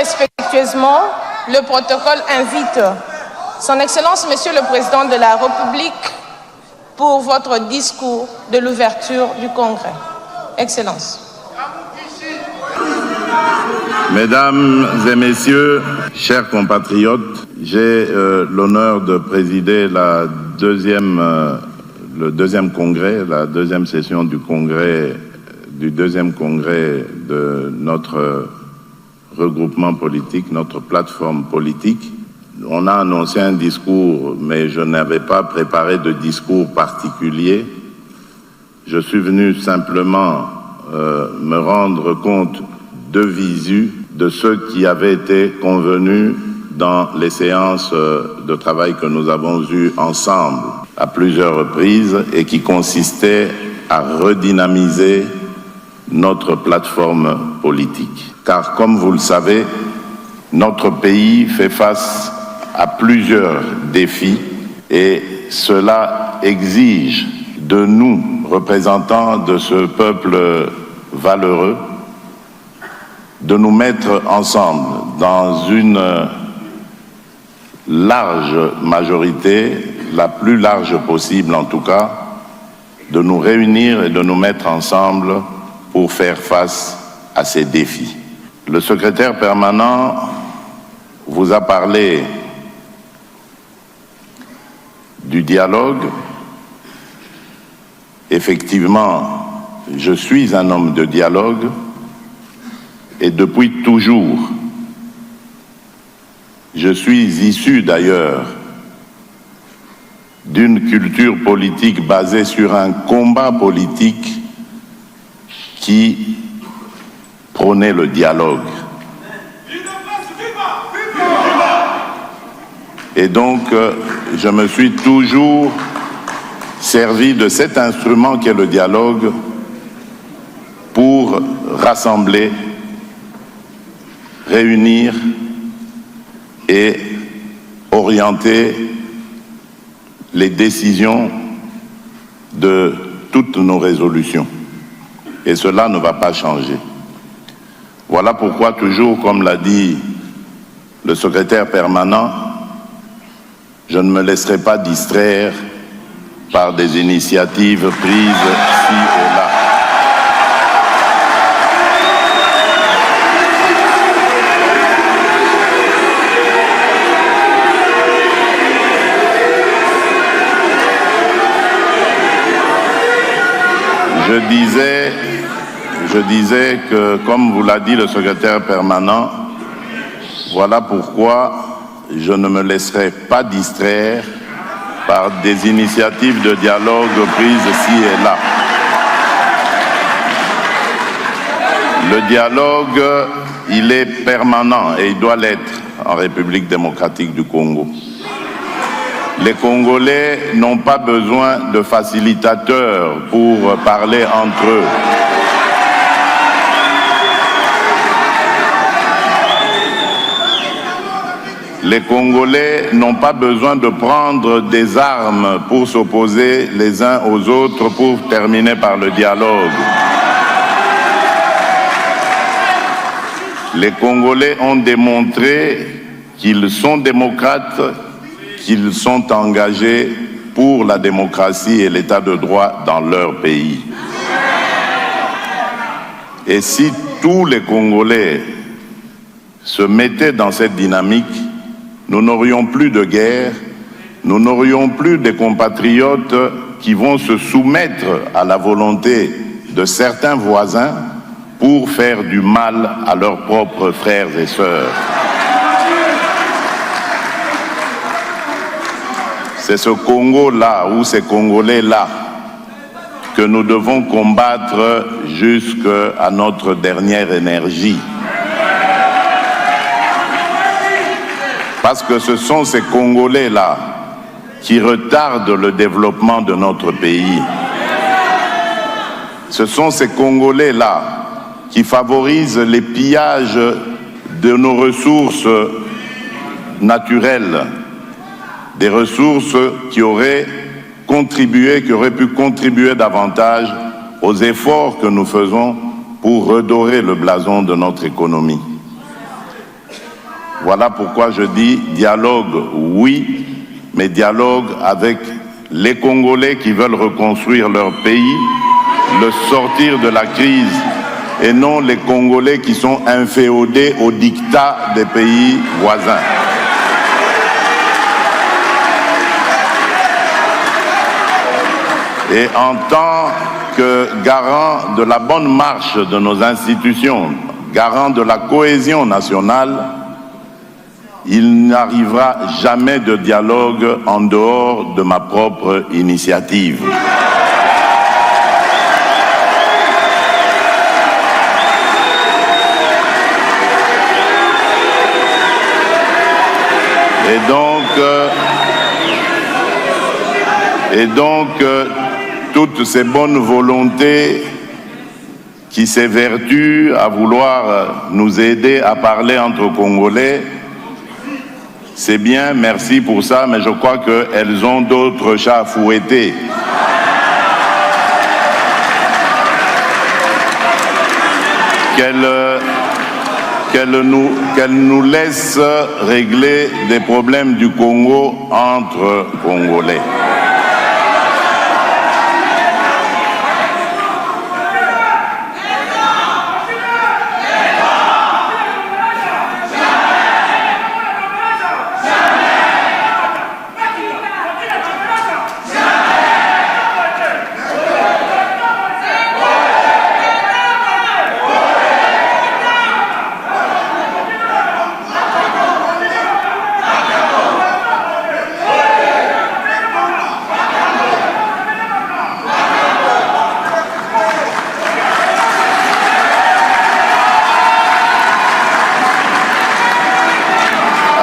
respectueusement, le protocole invite Son Excellence, Monsieur le Président de la République, pour votre discours de l'ouverture du Congrès. Excellence. Mesdames et Messieurs, chers compatriotes, j'ai l'honneur de présider le deuxième congrès, la deuxième session du deuxième congrès de notre regroupement politique, notre plateforme politique. On a annoncé un discours, mais je n'avais pas préparé de discours particulier. Je suis venu simplement me rendre compte de visu de ce qui avait été convenu dans les séances de travail que nous avons eues ensemble à plusieurs reprises et qui consistait à redynamiser notre plateforme politique. Car comme vous le savez, notre pays fait face à plusieurs défis et cela exige de nous, représentants de ce peuple valeureux, de nous mettre ensemble dans une large majorité, la plus large possible en tout cas, de nous réunir et de nous mettre ensemble pour faire face à ces défis. Le secrétaire permanent vous a parlé du dialogue. Effectivement, je suis un homme de dialogue et depuis toujours. Je suis issu d'ailleurs d'une culture politique basée sur un combat politique qui prônait le dialogue. Et donc, je me suis toujours servi de cet instrument qu'est le dialogue pour rassembler, réunir et orienter les décisions de toutes nos résolutions. Et cela ne va pas changer. Voilà pourquoi toujours, comme l'a dit le secrétaire permanent, je ne me laisserai pas distraire par des initiatives prises ci et là. Je disais que, comme vous l'a dit le secrétaire permanent, voilà pourquoi je ne me laisserai pas distraire par des initiatives de dialogue prises ci et là. Le dialogue, il est permanent et il doit l'être en République démocratique du Congo. Les Congolais n'ont pas besoin de facilitateurs pour parler entre eux. Les Congolais n'ont pas besoin de prendre des armes pour s'opposer les uns aux autres pour terminer par le dialogue. Les Congolais ont démontré qu'ils sont démocrates, qu'ils sont engagés pour la démocratie et l'état de droit dans leur pays. Et si tous les Congolais se mettaient dans cette dynamique, nous n'aurions plus de guerre, nous n'aurions plus des compatriotes qui vont se soumettre à la volonté de certains voisins pour faire du mal à leurs propres frères et sœurs. C'est ce Congo-là ou ces Congolais-là que nous devons combattre jusqu'à notre dernière énergie. Parce que ce sont ces Congolais-là qui retardent le développement de notre pays. Ce sont ces Congolais-là qui favorisent les pillages de nos ressources naturelles, des ressources qui auraient pu contribuer davantage aux efforts que nous faisons pour redorer le blason de notre économie. Voilà pourquoi je dis dialogue, oui, mais dialogue avec les Congolais qui veulent reconstruire leur pays, le sortir de la crise, et non les Congolais qui sont inféodés au diktat des pays voisins. Et en tant que garant de la bonne marche de nos institutions, garant de la cohésion nationale, il n'arrivera jamais de dialogue en dehors de ma propre initiative. Et donc, toutes ces bonnes volontés qui s'évertuent à vouloir nous aider à parler entre Congolais, c'est bien, merci pour ça, mais je crois qu'elles ont d'autres chats à fouetter. Qu'elles nous laissent régler des problèmes du Congo entre Congolais.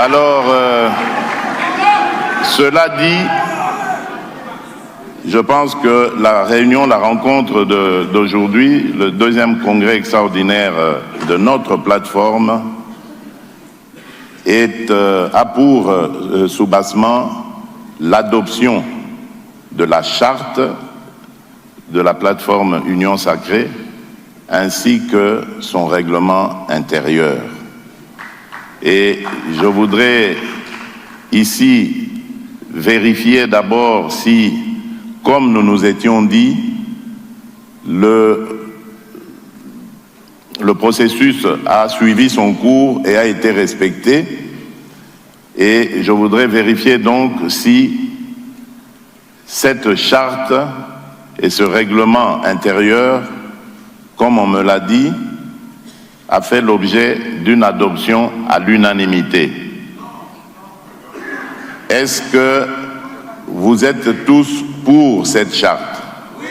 Alors, cela dit, je pense que la rencontre d'aujourd'hui, le deuxième congrès extraordinaire de notre plateforme, a pour soubassement l'adoption de la charte de la plateforme Union Sacrée, ainsi que son règlement intérieur. Et je voudrais ici vérifier d'abord si, comme nous nous étions dit, le processus a suivi son cours et a été respecté. Et je voudrais vérifier donc si cette charte et ce règlement intérieur, comme on me l'a dit, a fait l'objet d'une adoption à l'unanimité. Est-ce que vous êtes tous pour cette charte? Oui.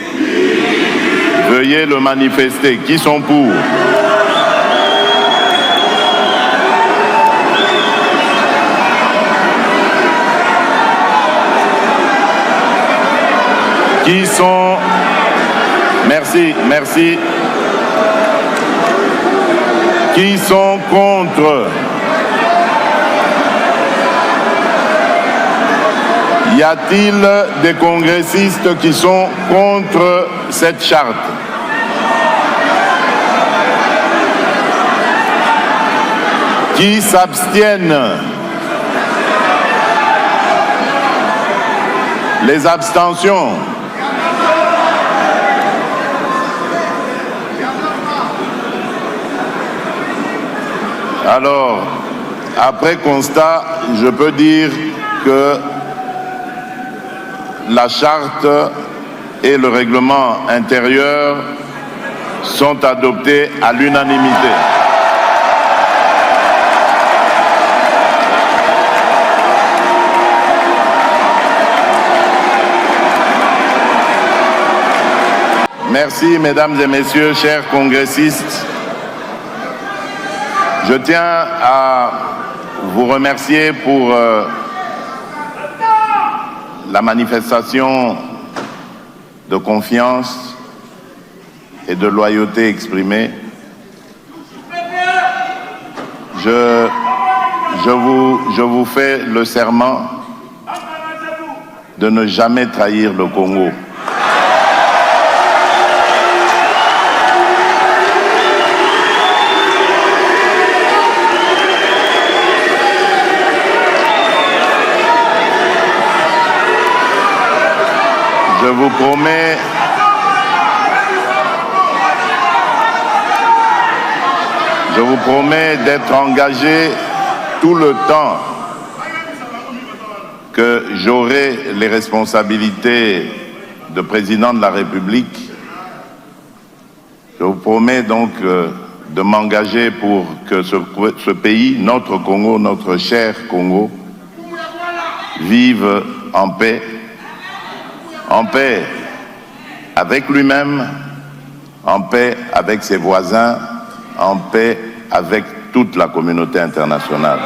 Veuillez le manifester. Qui sont pour? Qui sont... Merci, merci. Qui sont contre? Y a-t-il des congressistes qui sont contre cette charte? Qui s'abstiennent? Les abstentions? Alors, après constat, je peux dire que la charte et le règlement intérieur sont adoptés à l'unanimité. Merci, mesdames et messieurs, chers congressistes. Je tiens à vous remercier pour la manifestation de confiance et de loyauté exprimée. Je vous fais le serment de ne jamais trahir le Congo. je vous promets d'être engagé tout le temps que j'aurai les responsabilités de président de la République. Je vous promets donc de m'engager pour que ce pays, notre Congo, notre cher Congo, vive en paix avec lui-même, en paix avec ses voisins, en paix avec toute la communauté internationale.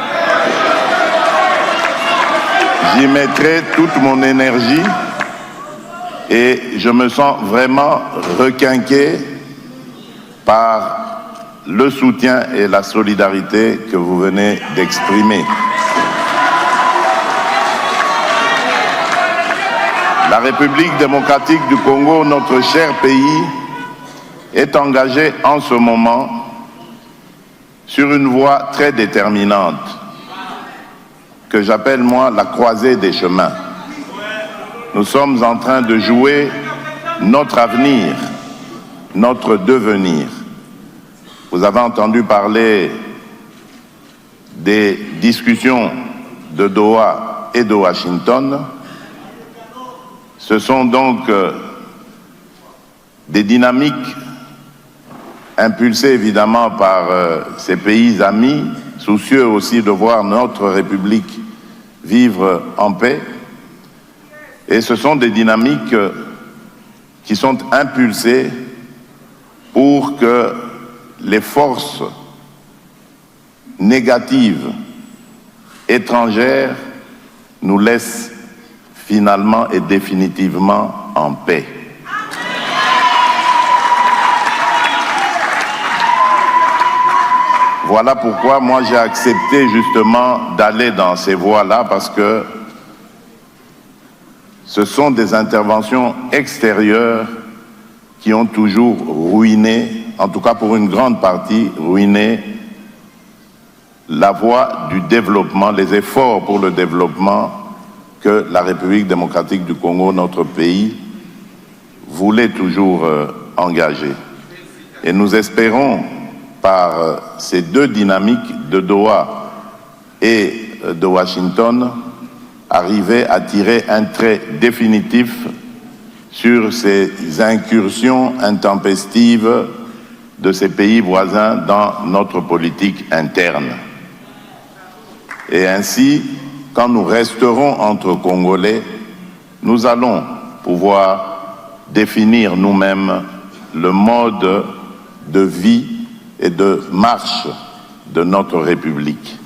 J'y mettrai toute mon énergie et je me sens vraiment requinqué par le soutien et la solidarité que vous venez d'exprimer. La République démocratique du Congo, notre cher pays, est engagée en ce moment sur une voie très déterminante que j'appelle, moi, la croisée des chemins. Nous sommes en train de jouer notre avenir, notre devenir. Vous avez entendu parler des discussions de Doha et de Washington. Ce sont donc des dynamiques impulsées évidemment par ces pays amis, soucieux aussi de voir notre République vivre en paix. Et ce sont des dynamiques qui sont impulsées pour que les forces négatives étrangères nous laissent finalement et définitivement en paix. Voilà pourquoi moi j'ai accepté justement d'aller dans ces voies-là, parce que ce sont des interventions extérieures qui ont toujours ruiné, en tout cas pour une grande partie, ruiné la voie du développement, les efforts pour le développement que la République démocratique du Congo, notre pays, voulait toujours engager. Et nous espérons, par ces deux dynamiques de Doha et de Washington, arriver à tirer un trait définitif sur ces incursions intempestives de ces pays voisins dans notre politique interne. Et ainsi, quand nous resterons entre Congolais, nous allons pouvoir définir nous-mêmes le mode de vie et de marche de notre République.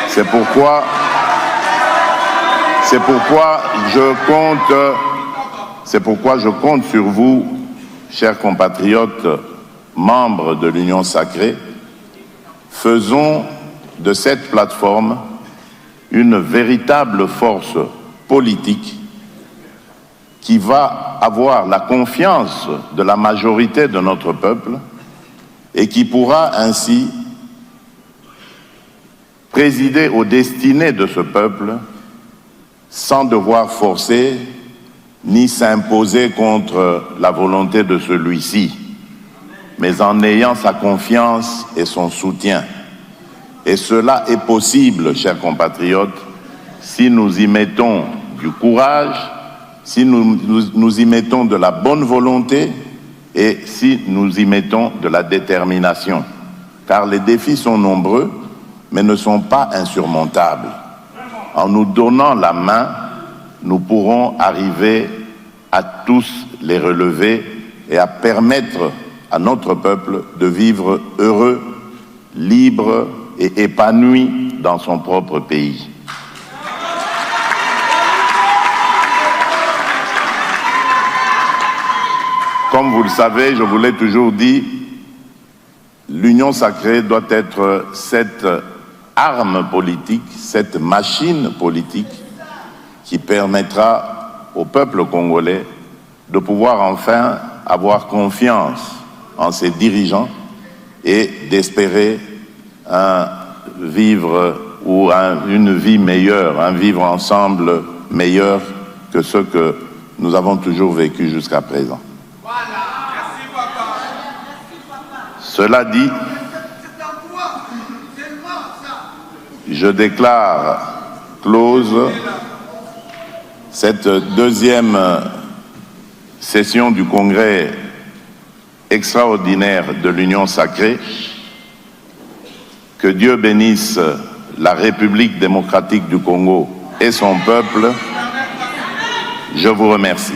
C'est pourquoi je compte sur vous, chers compatriotes, membres de l'Union sacrée. Faisons de cette plateforme une véritable force politique qui va avoir la confiance de la majorité de notre peuple et qui pourra ainsi présider aux destinées de ce peuple sans devoir forcer ni s'imposer contre la volonté de celui-ci, mais en ayant sa confiance et son soutien. Et cela est possible, chers compatriotes, si nous y mettons du courage, si nous y mettons de la bonne volonté et si nous y mettons de la détermination. Car les défis sont nombreux, mais ne sont pas insurmontables. En nous donnant la main, nous pourrons arriver à tous les relever et à permettre à notre peuple de vivre heureux, libre et épanoui dans son propre pays. Comme vous le savez, je vous l'ai toujours dit, l'Union sacrée doit être cette arme politique, cette machine politique qui permettra au peuple congolais de pouvoir enfin avoir confiance en ses dirigeants et d'espérer un vivre ou une vie meilleure, un vivre ensemble meilleur que ce que nous avons toujours vécu jusqu'à présent. Cela dit, je déclare close cette deuxième session du Congrès extraordinaire de l'Union sacrée. Que Dieu bénisse la République démocratique du Congo et son peuple. Je vous remercie.